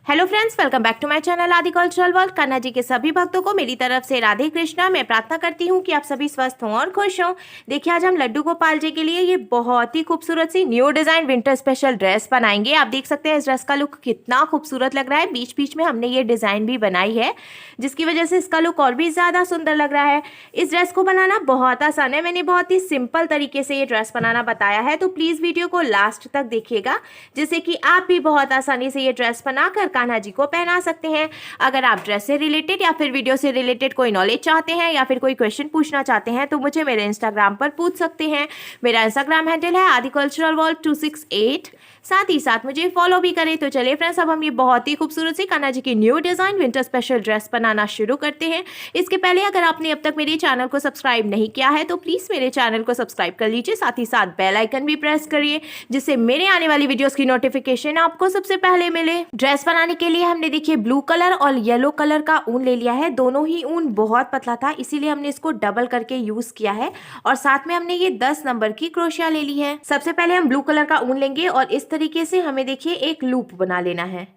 Hello friends, welcome back to my channel Aadi cultural world. Kanha ji के सभी भक्तों को मेरी तरफ से राधे कृष्णा। मैं प्रार्थना करती हूँ कि आप सभी स्वस्थ हों और खुश हों। देखिए, आज हम लड्डू गोपाल जी के लिए ये बहुत ही खूबसूरत सी new design winter special dress बनाएंगे। आप देख सकते हैं इस ड्रेस का लुक कितना खूबसूरत लग रहा है। बीच बीच में हमने ये डिजाइन भी बनाई है, जिसकी वजह से इसका लुक और भी ज्यादा सुंदर लग रहा है। इस ड्रेस को बनाना बहुत आसान है। मैंने बहुत ही सिंपल तरीके से ये ड्रेस बनाना बताया है, तो प्लीज वीडियो को लास्ट तक देखिएगा, जिससे कि आप भी बहुत आसानी से ये ड्रेस बनाकर कान्हा जी को पहना सकते हैं। अगर आप ड्रेस से रिलेटेड या फिर वीडियो से रिलेटेड कोई नॉलेज चाहते हैं या फिर कोई क्वेश्चन पूछना चाहते हैं तो मुझे मेरे इंस्टाग्राम पर पूछ सकते हैं। मेरा इंस्टाग्राम हैंडल है आदि कल्चरल वर्ल्ड 268। साथ ही साथ मुझे फॉलो भी करें। तो चलिए फ्रेंड्स, अब हम ये बहुत ही खूबसूरत सी कान्हा जी की new design winter special dress बनाना शुरू करते हैं। इसके पहले अगर आपने अब तक मेरे चैनल को सब्सक्राइब नहीं किया है तो प्लीज मेरे चैनल को सब्सक्राइब कर लीजिए। साथ ही साथ बेल आइकन भी प्रेस करिए, जिससे मेरे आने वाली वीडियोस की नोटिफिकेशन आपको सबसे पहले मिले। ड्रेस बनाने के लिए हमने देखिए ब्लू कलर और येलो कलर का ऊन ले लिया है। दोनों ही ऊन बहुत पतला था, इसीलिए हमने इसको डबल करके यूज किया है। और साथ में हमने ये 10 नंबर की क्रोशिया ले ली है। सबसे पहले हम ब्लू कलर का ऊन लेंगे और इस तरीके से हमें देखिए एक लूप बना लेना है।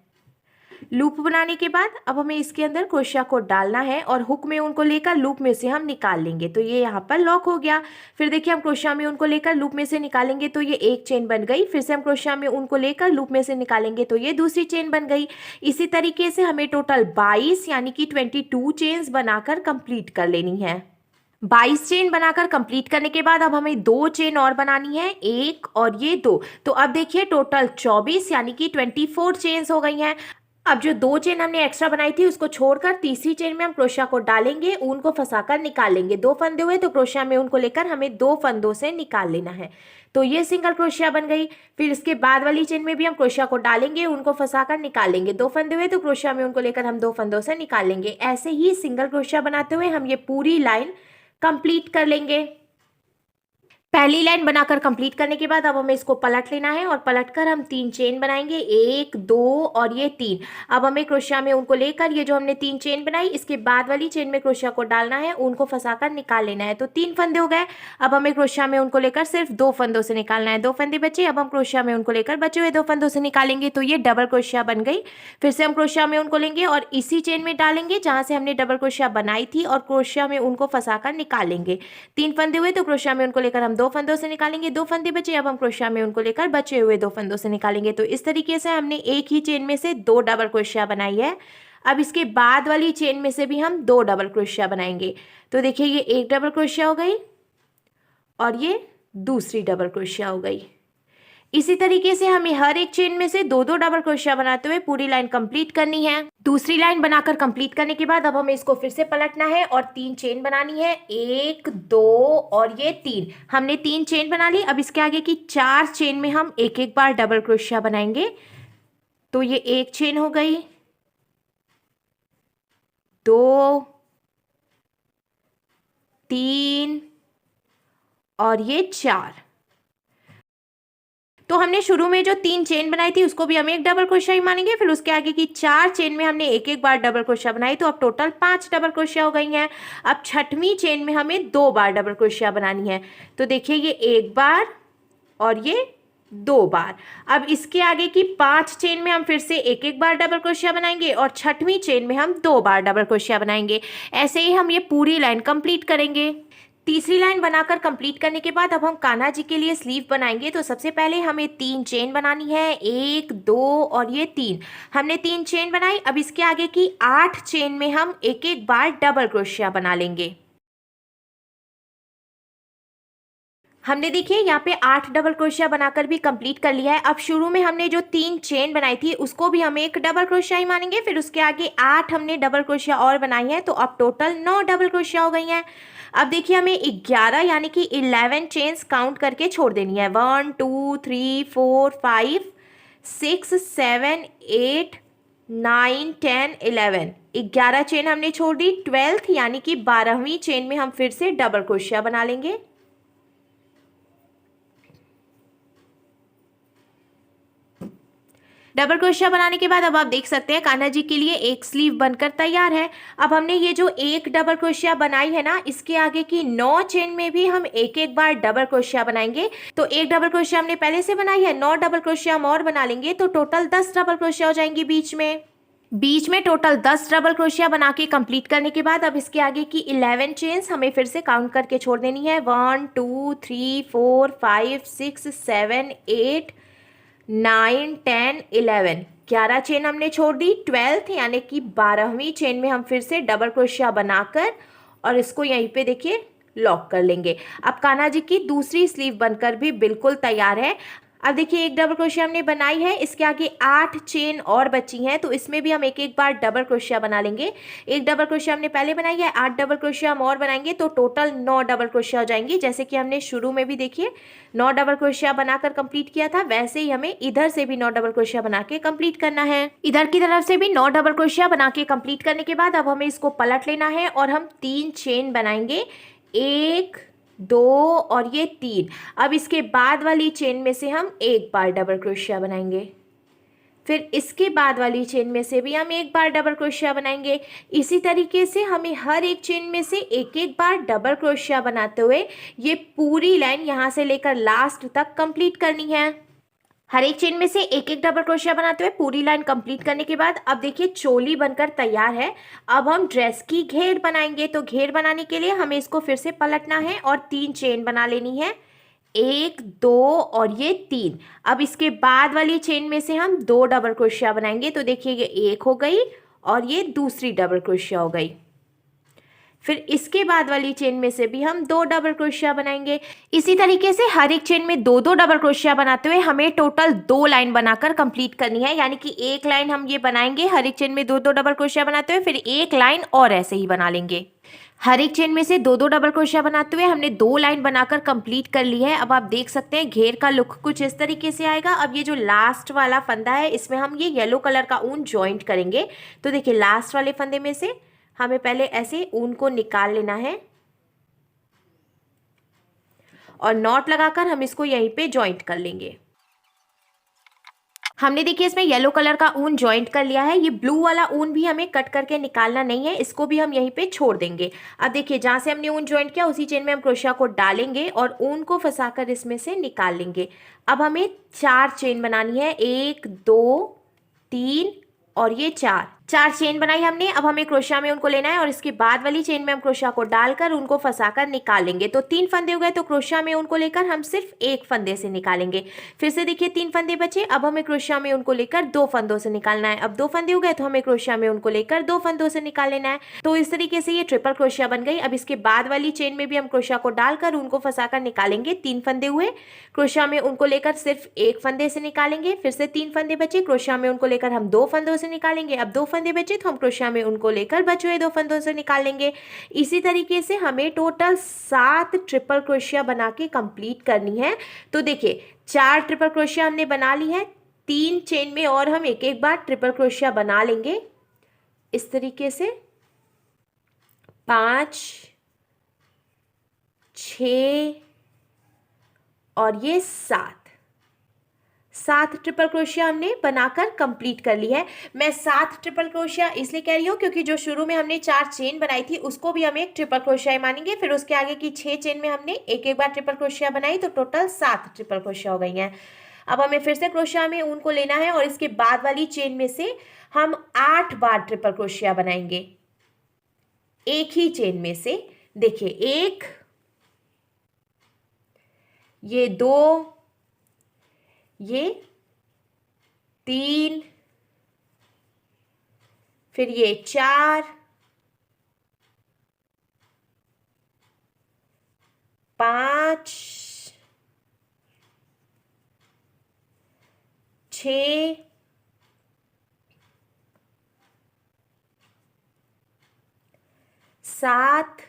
लूप बनाने के बाद अब हमें इसके अंदर क्रोशिया को डालना है और हुक में उनको लेकर लूप में से हम निकाल लेंगे, तो ये यहाँ पर लॉक हो गया। फिर देखिए हम क्रोशिया में उनको लेकर लूप में से निकालेंगे तो ये एक चेन बन गई। फिर से हम क्रोशिया में उनको लेकर लूप में से निकालेंगे तो ये दूसरी चेन बन गई। इसी तरीके से हमें टोटल 22 यानी कि 22 चेन्स बनाकर कंप्लीट कर लेनी है। 22 चेन बनाकर कंप्लीट करने के बाद अब हमें 2 चेन और बनानी है, एक और ये 2। तो अब देखिए टोटल 24 यानी कि 24 चेन्स हो गई हैं। अब जो 2 चेन हमने एक्स्ट्रा बनाई थी उसको छोड़कर तीसरी चेन में हम क्रोशिया को डालेंगे, ऊन को फंसाकर निकालेंगे। 2 फंदे हुए तो क्रोशिया में उनको लेकर हमें 2 फंदों से निकाल लेना है, तो ये सिंगल क्रोशिया बन गई। फिर इसके बाद वाली चेन में भी हम क्रोशिया को डालेंगे, उनको फंसाकर निकालेंगे। 2 फंदे हुए तो क्रोशिया में उनको लेकर हम 2 फंदों से निकाल लेंगे। ऐसे ही सिंगल क्रोशिया बनाते हुए हम ये पूरी लाइन कंप्लीट कर लेंगे। पहली लाइन बनाकर कंप्लीट करने के बाद अब हमें इसको पलट लेना है और पलटकर हम 3 चेन बनाएंगे, 1 2 और ये 3। अब हमें क्रोशिया में उनको लेकर ये जो हमने 3 चेन बनाई इसके बाद वाली चेन में क्रोशिया को डालना है, उनको फंसाकर निकाल लेना है। तो 3 फंदे हो गए। अब हमें क्रोशिया में उनको लेकर सिर्फ 2 फंदों से निकालना है। 2 फंदे बचे, अब हम क्रोशिया में उनको लेकर बचे हुए 2 फंदों से निकालेंगे तो ये डबल क्रोशिया बन गई। फिर से हम क्रोशिया में उनको लेंगे और इसी चेन में डालेंगे जहां से हमने डबल क्रोशिया बनाई थी और क्रोशिया में उनको फंसाकर निकालेंगे। 3 फंदे हुए तो क्रोशिया में उनको लेकर हम 2 फंदों से निकालेंगे। 2 फंदे बचे, अब हम क्रोशिया में उनको लेकर बचे हुए 2 फंदों से निकालेंगे। तो इस तरीके से हमने एक ही चेन में से 2 डबल क्रोशिया बनाई है। अब इसके बाद वाली चेन में से भी हम 2 डबल क्रोशिया बनाएंगे। तो देखिए ये एक डबल क्रोशिया हो गई और ये दूसरी डबल क्रोशिया हो गई। इसी तरीके से हमें हर एक चेन में से 2 2 डबल क्रोशिया बनाते हुए पूरी लाइन कंप्लीट करनी है। दूसरी लाइन बनाकर कंप्लीट करने के बाद अब हमें इसको फिर से पलटना है और 3 चेन बनानी है, 1 2 और ये 3। हमने 3 चेन बना ली। अब इसके आगे की 4 चेन में हम एक एक बार डबल क्रोशिया बनाएंगे। तो ये एक चेन हो गई, 2 3 और ये 4। तो हमने शुरू में जो 3 चेन बनाई थी उसको भी हम एक डबल क्रोशिया ही मानेंगे। फिर उसके आगे की 4 चेन में हमने एक एक बार डबल क्रोशिया बनाई, तो अब टोटल 5 डबल क्रोशिया हो गई हैं। अब छठवीं चेन में हमें 2 बार डबल क्रोशिया बनानी है। तो देखिए ये एक बार और ये 2 बार। अब इसके आगे की 5 चेन में हम फिर से एक एक बार डबल क्रोशिया बनाएंगे और छठवीं चेन में हम 2 बार डबल क्रोशिया बनाएंगे। ऐसे ही हम ये पूरी लाइन कंप्लीट करेंगे। तीसरी लाइन बनाकर कंप्लीट करने के बाद अब हम कान्हा जी के लिए स्लीव बनाएंगे। तो सबसे पहले हमें 3 चेन बनानी है, 1 2 और ये 3। हमने 3 चेन बनाई। अब इसके आगे की 8 चेन में हम एक एक बार डबल क्रोशिया बना लेंगे। हमने देखिए यहाँ पे 8 डबल क्रोशिया बनाकर भी कंप्लीट कर लिया है। अब शुरू में हमने जो 3 चेन बनाई थी उसको भी हम एक डबल क्रोशिया ही मानेंगे। फिर उसके आगे 8 हमने डबल क्रोशिया और बनाई है, तो अब टोटल 9 डबल क्रोशिया हो गई हैं। अब देखिए हमें 11 यानी कि 11 चेन्स काउंट करके छोड़ देनी है। 1 2 3 4 5 6 7 8 9 10 11। 11 चेन हमने छोड़ दी। 12th यानी कि 12वीं चेन में हम फिर से डबल क्रोशिया बना लेंगे। डबल क्रोशिया बनाने के बाद अब आप देख सकते हैं कान्हा जी के लिए एक स्लीव बनकर तैयार है। अब हमने ये जो एक डबल क्रोशिया बनाई है ना, इसके आगे की 9 चेन में भी हम एक एक बार डबल क्रोशिया बनाएंगे। तो एक डबल क्रोशिया हमने पहले से बनाई है, 9 डबल क्रोशिया हम और बना लेंगे तो टोटल 10 डबल क्रोशिया हो जाएंगी बीच में। बीच में टोटल 10 डबल क्रोशिया बना के कंप्लीट करने के बाद अब इसके आगे की 11 चेन्स हमें फिर से काउंट करके छोड़ देनी है। 1 2 3 4 5 6 7 8 9 10 11 11 चेन हमने छोड़ दी। 12th यानी कि 12वीं चेन में हम फिर से डबल क्रोशिया बनाकर और इसको यहीं पे देखिए लॉक कर लेंगे। अब कान्हा जी की दूसरी स्लीव बनकर भी बिल्कुल तैयार है। अब देखिए एक डबल क्रोशिया हमने बनाई है, इसके आगे 8 चेन और बची हैं, तो इसमें भी हम एक एक बार डबल क्रोशिया बना लेंगे। एक डबल क्रोशिया हमने पहले बनाई है, 8 डबल क्रोशिया हम और बनाएंगे तो टोटल 9 डबल क्रोशिया हो जाएंगी। जैसे कि हमने शुरू में भी देखिए 9 डबल क्रोशिया बनाकर कंप्लीट किया था, वैसे ही हमें इधर से भी 9 डबल क्रोशिया बना के कंप्लीट करना है। इधर की तरफ से भी 9 डबल क्रोशिया बना के कंप्लीट करने के बाद अब हमें इसको पलट लेना है और हम 3 चेन बनाएंगे, 1 2 और ये 3। अब इसके बाद वाली चेन में से हम एक बार डबल क्रोशिया बनाएंगे, फिर इसके बाद वाली चेन में से भी हम एक बार डबल क्रोशिया बनाएंगे। इसी तरीके से हमें हर एक चेन में से एक एक बार डबल क्रोशिया बनाते हुए ये पूरी लाइन यहाँ से लेकर लास्ट तक कंप्लीट करनी है। हर एक चेन में से एक एक डबल क्रोशिया बनाते हुए पूरी लाइन कंप्लीट करने के बाद अब देखिए चोली बनकर तैयार है। अब हम ड्रेस की घेर बनाएंगे, तो घेर बनाने के लिए हमें इसको फिर से पलटना है और 3 चेन बना लेनी है, 1 2 और ये 3। अब इसके बाद वाली चेन में से हम 2 डबल क्रोशिया बनाएंगे, तो देखिए ये एक हो गई और ये दूसरी डबल क्रोशिया हो गई। फिर इसके बाद वाली चेन में से भी हम 2 डबल क्रोशिया बनाएंगे। इसी तरीके से हर एक चेन में 2 2 डबल क्रोशिया बनाते हुए हमें टोटल 2 लाइन बनाकर कंप्लीट करनी है। यानी कि एक लाइन हम ये बनाएंगे, हर एक चेन में 2 2 डबल क्रोशिया बनाते हुए फिर एक लाइन और ऐसे ही बना लेंगे। हर एक चेन में से 2 2 डबल क्रोशिया बनाते हुए हमने 2 लाइन बनाकर कंप्लीट कर ली है। अब आप देख सकते हैं घेर का लुक कुछ इस तरीके से आएगा। अब ये जो लास्ट वाला फंदा है इसमें हम ये येलो कलर का ऊन ज्वाइंट करेंगे। तो देखिए लास्ट वाले फंदे में से हमें पहले ऐसे ऊन को निकाल लेना है और नॉट लगाकर हम इसको यहीं पे ज्वाइंट कर लेंगे। हमने देखिए इसमें येलो कलर का ऊन ज्वाइंट कर लिया है। ये ब्लू वाला ऊन भी हमें कट करके निकालना नहीं है, इसको भी हम यहीं पे छोड़ देंगे। अब देखिए जहाँ से हमने ऊन ज्वाइंट किया उसी चेन में हम क्रोशिया को डालेंगे और ऊन को फंसाकर इसमें से निकाल लेंगे। अब हमें 4 चेन बनानी है, 1 2 3 और ये 4 चेन बनाई हमने। अब हमें क्रोशिया में उनको लेना है और इसके बाद वाली चेन में हम क्रोशिया को डालकर उनको फंसाकर निकालेंगे। तो 3 फंदे हो गए, तो क्रोशिया में उनको लेकर हम सिर्फ एक फंदे से निकालेंगे। फिर से देखिए 3 फंदे बचे, अब हमें क्रोशिया में उनको लेकर 2 फंदों से निकालना है। अब 2 फंदे हो गए तो हमें क्रोशिया में उनको लेकर 2 फंदों से निकाल लेना है। तो इस तरीके से ये ट्रिपल क्रोशिया बन गई। अब इसके बाद वाली चेन में भी हम क्रोशिया को डालकर उनको फंसाकर निकालेंगे। 3 फंदे हुए, क्रोशिया में उनको लेकर सिर्फ एक फंदे से निकालेंगे। फिर से 3 फंदे बचे, क्रोशिया में उनको लेकर हम 2 फंदों से निकालेंगे। अब 2 फंदे बचे तो हम क्रोशिया में उनको लेकर बचे हुए 2 फंदों से निकाल लेंगे। इसी तरीके से हमें टोटल 7 ट्रिपल क्रोशिया बना के कंप्लीट करनी है। तो देखिए 4 ट्रिपल क्रोशिया हमने बना ली है, 3 चेन में और हम एक एक बार ट्रिपल क्रोशिया बना लेंगे इस तरीके से। 5 6 और ये 7 ट्रिपल क्रोशिया हमने बनाकर कंप्लीट कर ली है। मैं 7 ट्रिपल क्रोशिया इसलिए कह रही हूँ क्योंकि जो शुरू में हमने 4 चेन बनाई थी उसको भी हम एक ट्रिपल क्रोशिया ही मानेंगे। फिर उसके आगे की 6 चेन में हमने एक एक बार ट्रिपल क्रोशिया बनाई, तो टोटल 7 ट्रिपल क्रोशिया हो गई हैं। अब हमें फिर से क्रोशिया में ऊन को लेना है और इसके बाद वाली चेन में से हम 8 बार ट्रिपल क्रोशिया बनाएंगे एक ही चेन में से। देखिए 1 ये 2 ये 3 फिर ये 4 5 6 7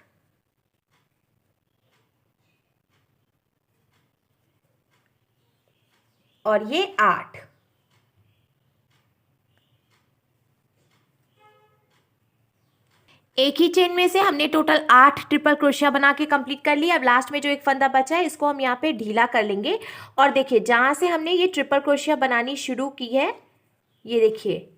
और ये 8। एक ही चेन में से हमने टोटल 8 ट्रिपल क्रोशिया बना के कंप्लीट कर लिया। अब लास्ट में जो एक फंदा बचा है इसको हम यहाँ पे ढीला कर लेंगे और देखिए जहाँ से हमने ये ट्रिपल क्रोशिया बनानी शुरू की है, ये देखिए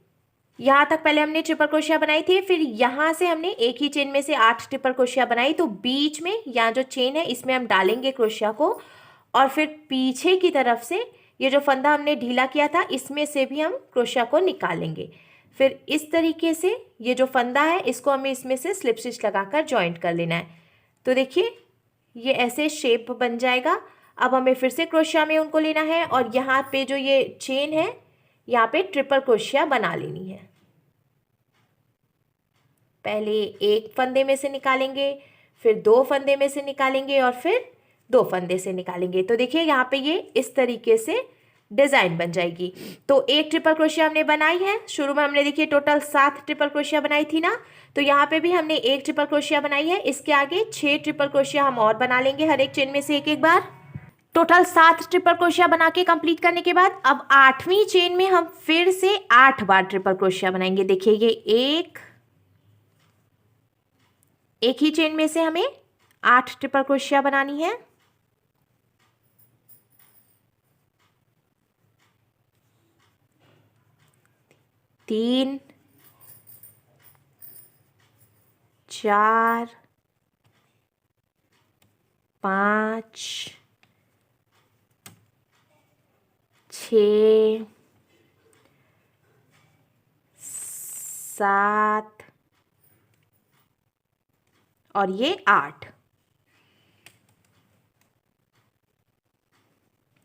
यहाँ तक पहले हमने ट्रिपल क्रोशिया बनाई थी, फिर यहाँ से हमने एक ही चेन में से 8 ट्रिपल क्रोशिया बनाई। तो बीच में यहाँ जो चेन है इसमें हम डालेंगे क्रोशिया को और फिर पीछे की तरफ से ये जो फंदा हमने ढीला किया था इसमें से भी हम क्रोशिया को निकालेंगे। फिर इस तरीके से ये जो फंदा है इसको हमें इसमें से स्लिप स्टिच लगाकर जॉइंट कर लेना है। तो देखिए ये ऐसे शेप बन जाएगा। अब हमें फिर से क्रोशिया में उनको लेना है और यहाँ पे जो ये चेन है यहाँ पे ट्रिपल क्रोशिया बना लेनी है। पहले एक फंदे में से निकालेंगे, फिर दो फंदे में से निकालेंगे और फिर दो फंदे से निकालेंगे। तो देखिए यहाँ पे ये इस तरीके से डिज़ाइन बन जाएगी। तो एक ट्रिपल क्रोशिया हमने बनाई है। शुरू में हमने देखिए टोटल 7 ट्रिपल क्रोशिया बनाई थी ना, तो यहाँ पे भी हमने एक ट्रिपल क्रोशिया बनाई है। इसके आगे 6 ट्रिपल क्रोशिया हम और बना लेंगे हर एक चेन में से एक एक बार। टोटल 7 ट्रिपल क्रोशिया बना के कंप्लीट करने के बाद अब 8वीं चेन में हम फिर से 8 बार ट्रिपल क्रोशिया बनाएंगे। देखिए ये एक ही चेन में से हमें 8 ट्रिपल क्रोशिया बनानी है। तीन, 4, 5, 6, 7 और ये 8।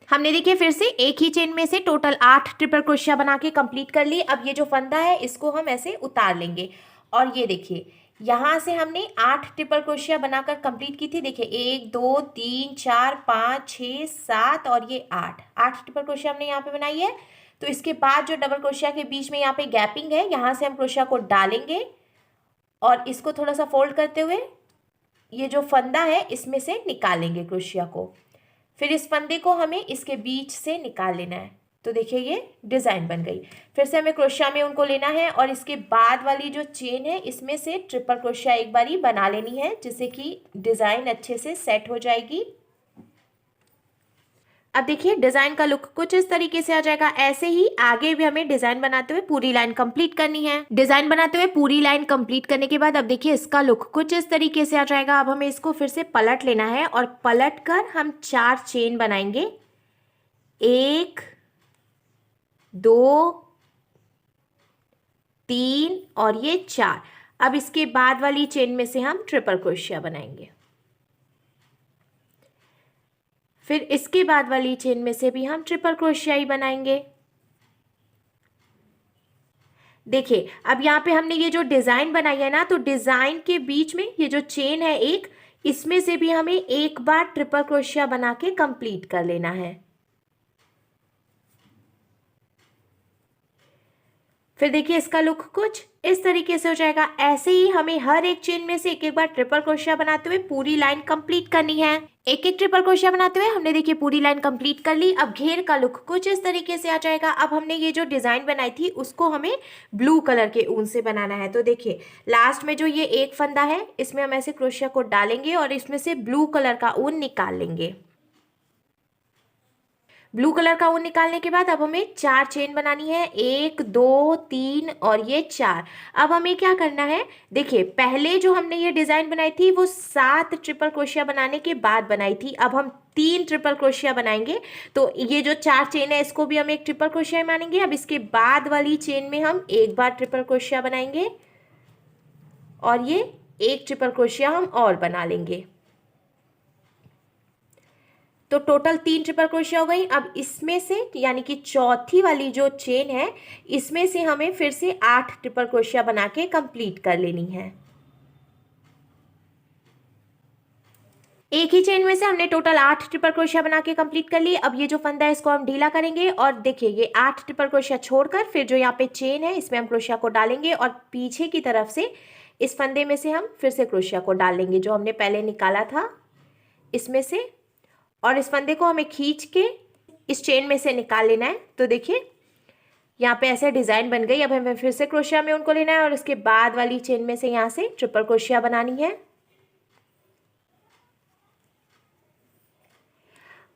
हमने देखिए फिर से एक ही चेन में से टोटल 8 ट्रिपल क्रोशिया बना के कंप्लीट कर ली। अब ये जो फंदा है इसको हम ऐसे उतार लेंगे और ये देखिए यहाँ से हमने 8 ट्रिपल क्रोशिया बनाकर कंप्लीट की थी। देखिए 1 2 3 4 5 6 7 और ये 8 ट्रिपल क्रोशिया हमने यहाँ पे बनाई है। तो इसके बाद जो डबल क्रोशिया के बीच में यहाँ पे गैपिंग है, यहाँ से हम क्रोशिया को डालेंगे और इसको थोड़ा सा फोल्ड करते हुए ये जो फंदा है इसमें से निकालेंगे क्रोशिया को। फिर इस फंदे को हमें इसके बीच से निकाल लेना है। तो देखिए ये डिज़ाइन बन गई। फिर से हमें क्रोशिया में उनको लेना है और इसके बाद वाली जो चेन है इसमें से ट्रिपल क्रोशिया एक बारी बना लेनी है, जिससे कि डिज़ाइन अच्छे से सेट हो जाएगी। अब देखिए डिज़ाइन का लुक कुछ इस तरीके से आ जाएगा। ऐसे ही आगे भी हमें डिज़ाइन बनाते हुए पूरी लाइन कंप्लीट करनी है। डिज़ाइन बनाते हुए पूरी लाइन कंप्लीट करने के बाद अब देखिए इसका लुक कुछ इस तरीके से आ जाएगा। अब हमें इसको फिर से पलट लेना है और पलट कर हम 4 चेन बनाएंगे। 1 2 3 और ये 4। अब इसके बाद वाली चेन में से हम ट्रिपल क्रोशिया बनाएंगे। फिर इसके बाद वाली चेन में से भी हम ट्रिपल क्रोशिया ही बनाएंगे। देखिए अब यहाँ पे हमने ये जो डिज़ाइन बनाई है ना, तो डिज़ाइन के बीच में ये जो चेन है एक, इसमें से भी हमें एक बार ट्रिपल क्रोशिया बना के कंप्लीट कर लेना है। फिर देखिए इसका लुक कुछ इस तरीके से हो जाएगा। ऐसे ही हमें हर एक चेन में से एक एक बार ट्रिपल क्रोशिया बनाते हुए पूरी लाइन कंप्लीट करनी है। एक एक ट्रिपल क्रोशिया बनाते हुए हमने देखिए पूरी लाइन कंप्लीट कर ली। अब घेर का लुक कुछ इस तरीके से आ जाएगा। अब हमने ये जो डिज़ाइन बनाई थी उसको हमें ब्लू कलर के ऊन से बनाना है। तो देखिए लास्ट में जो ये एक फंदा है इसमें हम ऐसे क्रोशिया को डालेंगे और इसमें से ब्लू कलर का ऊन निकाल लेंगे। ब्लू कलर का ऊन निकालने के बाद अब हमें 4 चेन बनानी है। 1 2 3 और ये 4। अब हमें क्या करना है, देखिए पहले जो हमने ये डिज़ाइन बनाई थी वो 7 ट्रिपल क्रोशिया बनाने के बाद बनाई थी। अब हम 3 ट्रिपल क्रोशिया बनाएंगे। तो ये जो 4 चेन है इसको भी हम एक ट्रिपल क्रोशिया मानेंगे। अब इसके बाद वाली चेन में हम एक बार ट्रिपल क्रोशिया बनाएंगे और ये एक ट्रिपल क्रोशिया हम और बना लेंगे। तो टोटल 3 ट्रिपल क्रोशिया हो गई। अब इसमें से यानी कि चौथी वाली जो चेन है इसमें से हमें फिर से 8 ट्रिपल क्रोशिया बना के कंप्लीट कर लेनी है। एक ही चेन में से हमने टोटल 8 ट्रिपल क्रोशिया बना के कंप्लीट कर ली। अब ये जो फंदा है इसको हम ढीला करेंगे और देखिए ये 8 ट्रिपल क्रोशिया छोड़कर फिर जो यहाँ पे चेन है इसमें हम क्रोशिया को डालेंगे और पीछे की तरफ से इस फंदे में से हम फिर से क्रोशिया को डाल लेंगे जो हमने पहले निकाला था इसमें से, और इस फंदे को हमें खींच के इस चेन में से निकाल लेना है। तो देखिए यहाँ पे ऐसे डिज़ाइन बन गई। अब हमें फिर से क्रोशिया में उनको लेना है और इसके बाद वाली चेन में से यहाँ से ट्रिपल क्रोशिया बनानी है।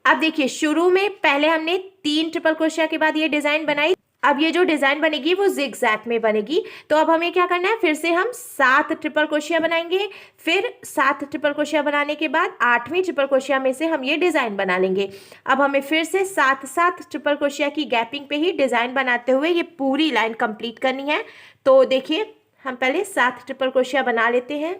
अब देखिए शुरू में पहले हमने 3 ट्रिपल क्रोशिया के बाद ये डिज़ाइन बनाई। अब ये जो डिज़ाइन बनेगी वो जिगजैग में बनेगी। तो अब हमें क्या करना है, फिर से हम 7 ट्रिपल क्रोशिया बनाएंगे। फिर 7 ट्रिपल क्रोशिया बनाने के बाद 8वीं ट्रिपल क्रोशिया में से हम ये डिज़ाइन बना लेंगे। अब हमें फिर से 7 ट्रिपल क्रोशिया की गैपिंग पे ही डिज़ाइन बनाते हुए ये पूरी लाइन कंप्लीट करनी है। तो देखिए, हम पहले 7 ट्रिपल क्रोशिया बना लेते हैं।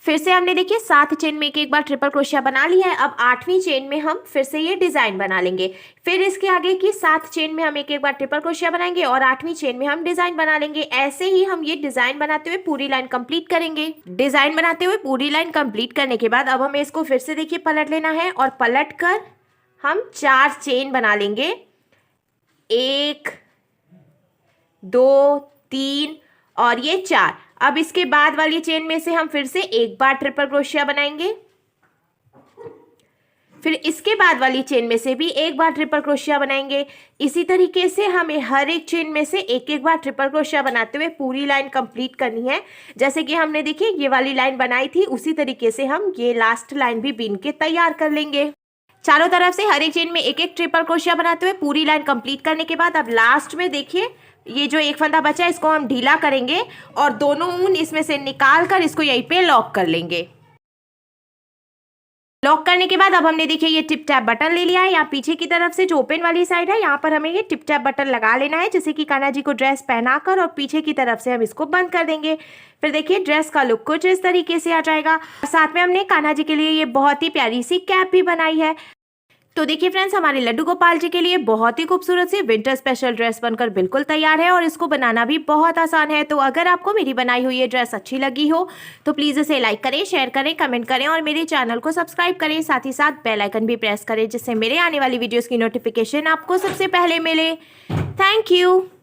फिर से हमने देखिए 7 चेन में एक बार ट्रिपल क्रोशिया बना लिया है। अब 8वीं चेन में हम फिर से ये डिज़ाइन बना लेंगे। फिर इसके आगे की 7 चेन में हम एक बार ट्रिपल क्रोशिया बनाएंगे और 8वीं चेन में हम डिज़ाइन बना लेंगे। ऐसे ही हम ये डिज़ाइन बनाते हुए पूरी लाइन कंप्लीट करेंगे। डिज़ाइन बनाते हुए पूरी लाइन कंप्लीट करने के बाद अब हमें इसको फिर से देखिए पलट लेना है और पलट कर हम 4 चेन बना लेंगे। 1 2 3 और ये 4। अब इसके बाद वाली चेन में से हम फिर से एक बार ट्रिपल क्रोशिया बनाएंगे। फिर इसके बाद वाली चेन में से भी एक बार ट्रिपल क्रोशिया बनाएंगे। इसी तरीके से हमें हर एक चेन में से एक एक बार ट्रिपल क्रोशिया बनाते हुए पूरी लाइन कंप्लीट करनी है। जैसे कि हमने देखिए ये वाली लाइन बनाई थी, उसी तरीके से हम ये लास्ट लाइन भी बीन के तैयार कर लेंगे। चारों तरफ से हर एक चेन में एक एक ट्रिपल क्रोशिया बनाते हुए पूरी लाइन कंप्लीट करने के बाद अब लास्ट में देखिए ये जो एक फंदा बचा है इसको हम ढीला करेंगे और दोनों ऊन इसमें से निकाल कर इसको यहीं पे लॉक कर लेंगे। लॉक करने के बाद अब हमने देखिए ये टिप टैप बटन ले लिया है। यहाँ पीछे की तरफ से जो ओपन वाली साइड है यहाँ पर हमें ये टिप टैप बटन लगा लेना है, जैसे कि कान्हा जी को ड्रेस पहनाकर, और पीछे की तरफ से हम इसको बंद कर देंगे। फिर देखिए ड्रेस का लुक कुछ इस तरीके से आ जाएगा। साथ में हमने कान्हा जी के लिए ये बहुत ही प्यारी सी कैप भी बनाई है। तो देखिए फ्रेंड्स, हमारे लड्डू गोपाल जी के लिए बहुत ही खूबसूरत सी विंटर स्पेशल ड्रेस बनकर बिल्कुल तैयार है और इसको बनाना भी बहुत आसान है। तो अगर आपको मेरी बनाई हुई ये ड्रेस अच्छी लगी हो तो प्लीज़ इसे लाइक करें, शेयर करें, कमेंट करें और मेरे चैनल को सब्सक्राइब करें। साथ ही साथ बेल आइकन भी प्रेस करें जिससे मेरे आने वाली वीडियोज़ की नोटिफिकेशन आपको सबसे पहले मिले। Thank you.